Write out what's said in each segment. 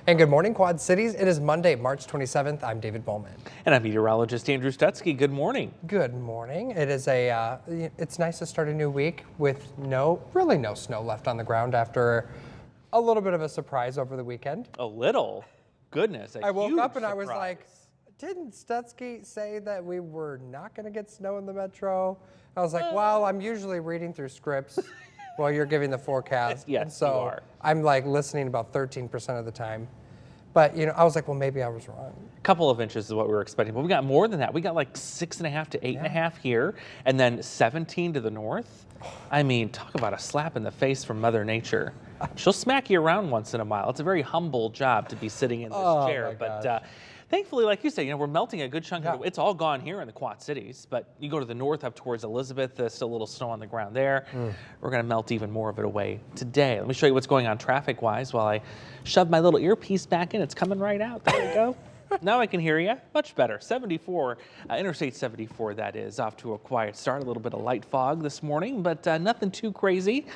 And good morning, Quad Cities. It is Monday, March 27th. I'm David Bohlman. And I'm meteorologist Andrew Stutzky. Good morning. Good morning. It is it's nice to start a new week with really no snow left on the ground after a little bit of a surprise over the weekend. A little? Goodness, I woke up and surprise. I was like, didn't Stutzky say that we were not going to get snow in the metro? I was like, well, I'm usually reading through scripts while you're giving the forecast. Yes, and so you are. I'm like listening about 13% of the time. But, I was like, well, maybe I was wrong. A couple of inches is what we were expecting, but we got more than that. We got like 6.5 to 8.5 here, and then 17 to the north. I mean, talk about a slap in the face from Mother Nature. She'll smack you around once in a while. It's a very humble job to be sitting in this chair, but thancefully, like you say, we're melting a good chunk of it. It's all gone here in the Quad Cities, but you go to the north up towards Elizabeth, there's still a little snow on the ground there. We're going to melt even more of it away today. Let me show you what's going on traffic-wise while I shove my little earpiece back in. It's coming right out. There we go. Now I can hear you. Much better. 74, Interstate 74, that is, off to a quiet start. A little bit of light fog this morning, but nothing too crazy.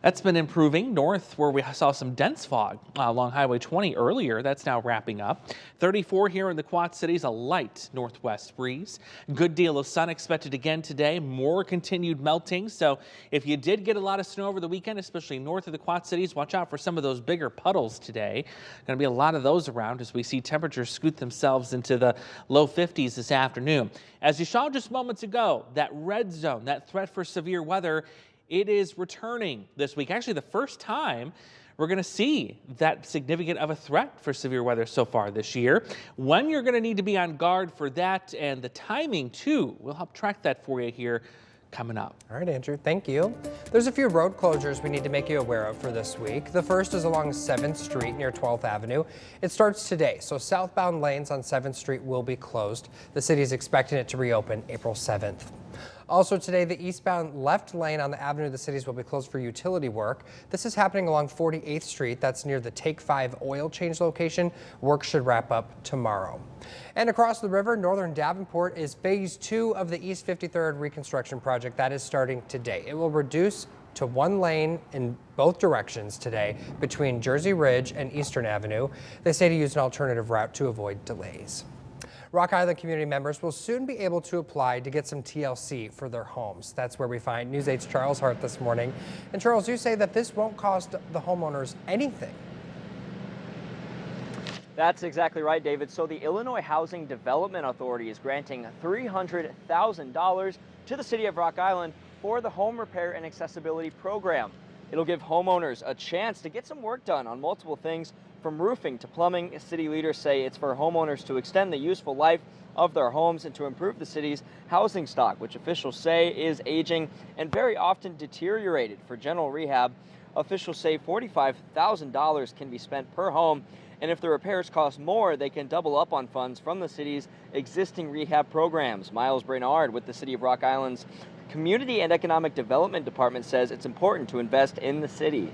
That's been improving north where we saw some dense fog along Highway 20 earlier. That's now wrapping up. 34 here in the Quad Cities, a light northwest breeze. Good deal of sun expected again today. More continued melting. So if you did get a lot of snow over the weekend, especially north of the Quad Cities, watch out for some of those bigger puddles today. Going to be a lot of those around as we see temperatures scoot themselves into the low 50s this afternoon. As you saw just moments ago, that red zone, that threat for severe weather, it is returning this week. Actually, the first time we're going to see that significant of a threat for severe weather so far this year. When you're going to need to be on guard for that and the timing, too, we'll help track that for you here coming up. All right, Andrew, thank you. There's a few road closures we need to make you aware of for this week. The first is along 7th Street near 12th Avenue. It starts today, so southbound lanes on 7th Street will be closed. The city is expecting it to reopen April 7th. Also today, the eastbound left lane on the Avenue of the Cities will be closed for utility work. This is happening along 48th Street. That's near the Take 5 oil change location. Work should wrap up tomorrow. And across the river, northern Davenport is phase 2 of the East 53rd reconstruction project. That is starting today. It will reduce to one lane in both directions today between Jersey Ridge and Eastern Avenue. They say to use an alternative route to avoid delays. Rock Island community members will soon be able to apply to get some TLC for their homes. That's where we find News 8's Charles Hart this morning. And Charles, you say that this won't cost the homeowners anything. That's exactly right, David. So the Illinois Housing Development Authority is granting $300,000 to the city of Rock Island for the Home Repair and Accessibility Program. It'll give homeowners a chance to get some work done on multiple things from roofing to plumbing. City leaders say it's for homeowners to extend the useful life of their homes and to improve the city's housing stock, which officials say is aging and very often deteriorated. For general rehab, officials say $45,000 can be spent per home, and if the repairs cost more, they can double up on funds from the city's existing rehab programs. Miles Brainard with the City of Rock Island's Community and Economic Development Department says it's important to invest in the city.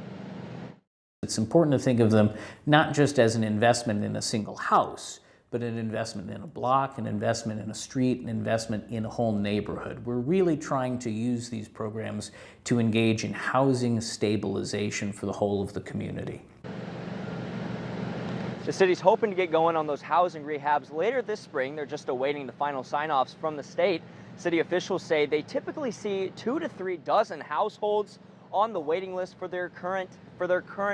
It's important to think of them not just as an investment in a single house, but an investment in a block, an investment in a street, an investment in a whole neighborhood. We're really trying to use these programs to engage in housing stabilization for the whole of the community. The city's hoping to get going on those housing rehabs later this spring. They're just awaiting the final sign-offs from the state. City officials say they typically see 2 to 3 dozen households on the waiting list for their current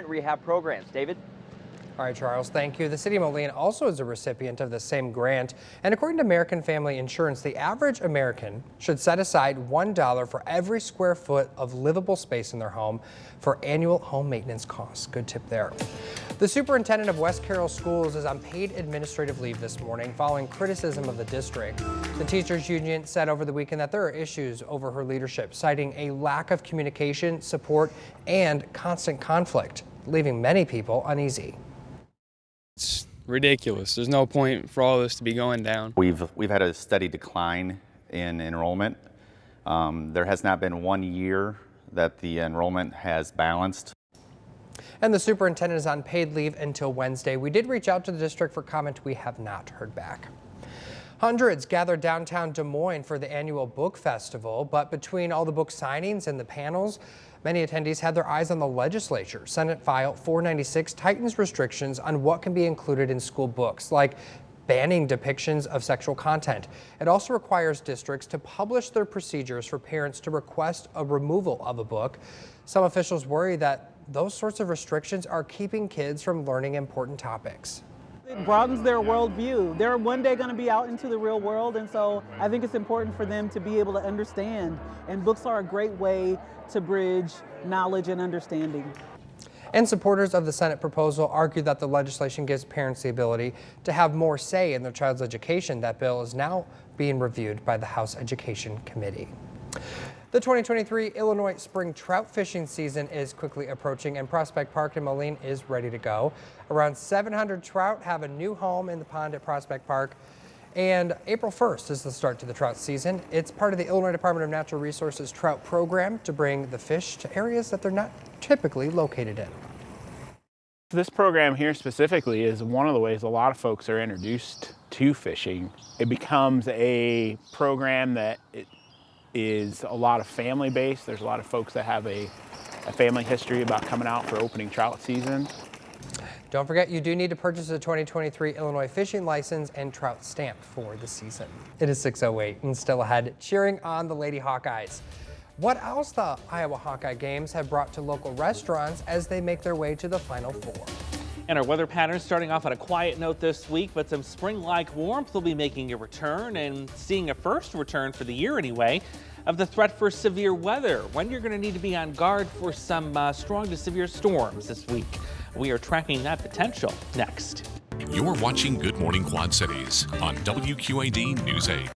rehab programs. David? All right, Charles, thank you. The city of Moline also is a recipient of the same grant. And according to American Family Insurance, the average American should set aside $1 for every square foot of livable space in their home for annual home maintenance costs. Good tip there. The superintendent of West Carroll Schools is on paid administrative leave this morning following criticism of the district. The teachers union said over the weekend that there are issues over her leadership, citing a lack of communication, support, and constant conflict, leaving many people uneasy. It's ridiculous. There's no point for all this to be going down. We've had a steady decline in enrollment. There has not been 1 year that the enrollment has balanced. And the superintendent is on paid leave until Wednesday. We did reach out to the district for comment. We have not heard back. Hundreds gathered downtown Des Moines for the annual book festival, but between all the book signings and the panels, Many attendees had their eyes on the legislature. Senate File 496 tightens restrictions on what can be included in school books, like banning depictions of sexual content. It also requires districts to publish their procedures for parents to request a removal of a book. Some officials worry that those sorts of restrictions are keeping kids from learning important topics. It broadens their worldview. They're one day going to be out into the real world, and so I think it's important for them to be able to understand, and books are a great way to bridge knowledge and understanding. And supporters of the Senate proposal argue that the legislation gives parents the ability to have more say in their child's education. That bill is now being reviewed by the House Education Committee. The 2023 Illinois spring trout fishing season is quickly approaching, and Prospect Park in Moline is ready to go. Around 700 trout have a new home in the pond at Prospect Park, and April 1st is the start to the trout season. It's part of the Illinois Department of Natural Resources trout program to bring the fish to areas that they're not typically located in. This program here specifically is one of the ways a lot of folks are introduced to fishing. It becomes a program that it is a lot of family based. There's a lot of folks that have a family history about coming out for opening trout season. Don't forget, you do need to purchase a 2023 Illinois fishing license and trout stamp for the season. It is 6:08 and still ahead, cheering on the Lady Hawkeyes. What else the Iowa Hawkeye games have brought to local restaurants as they make their way to the Final Four. And our weather patterns starting off on a quiet note this week, but some spring-like warmth will be making a return and seeing a first return for the year anyway of the threat for severe weather, when you're going to need to be on guard for some strong to severe storms this week. We are tracking that potential next. You're watching Good Morning Quad Cities on WQAD News 8.